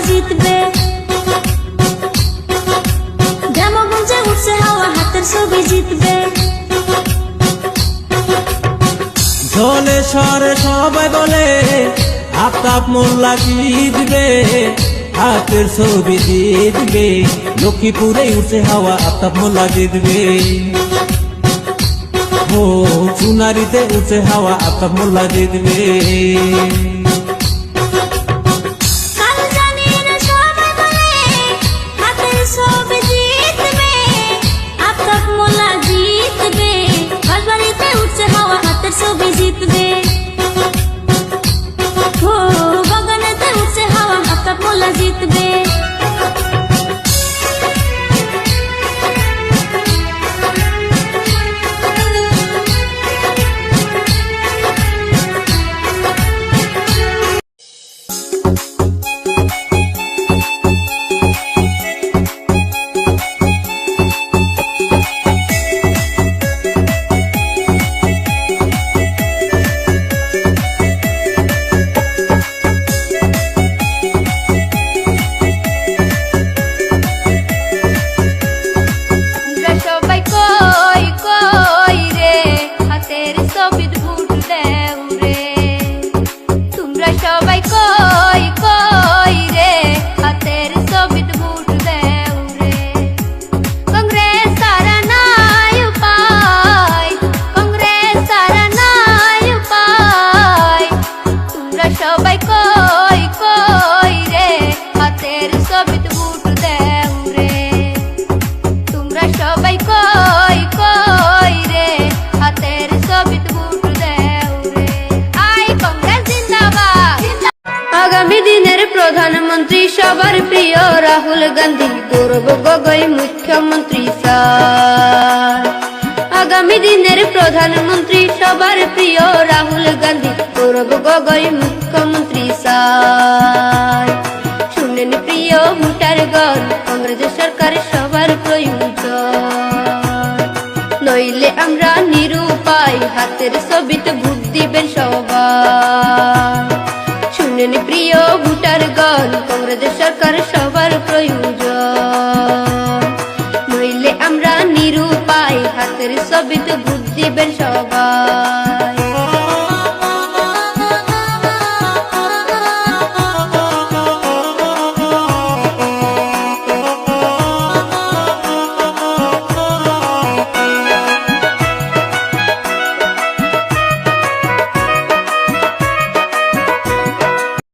জিতবে। গ্রামগঞ্জে উঠছে হাওয়া, হাতের ছবি জিতবে। ঝোলে সরে সবাই বলে আফতাব মোল্লা জিতবে, হাতের ছবি জিতবে। লক্ষ্মীপুরে উঠছে হাওয়া, আফতাব মোল্লা জিতবে। ও চুনারিতে উঠছে হাওয়া, আফতাব মোল্লা জিতবে। ছবি জিতবে। ও বাগানেতে উঠছে হাওয়া, আফতাব মোল্লা জিতবে। আগামী দিনের প্রধানমন্ত্রী সবার প্রিয় রাহুল গান্ধী, গৌরব গগৈ মুখ্যমন্ত্রী স্যার। আগামী দিনের প্রধানমন্ত্রী সবার প্রিয় রাহুল গান্ধী, গৌরব গগৈ মুখ্যমন্ত্রী স্যার। শুনেন প্রিয় ভোটারগণ, কংগ্রেস সরকার সবার প্রয়োজন, নইলে আমরা নিরুপায়, হাতের ছবিতে ভোট দিবেন সবাই। শুনেন প্রিয় ভোটারগণ, কংগ্রেস সরকার সবার প্রয়োজন, নইলে আমরা নিরুপায়, হাতের ছবিতে ভোট দিবেন সবাই।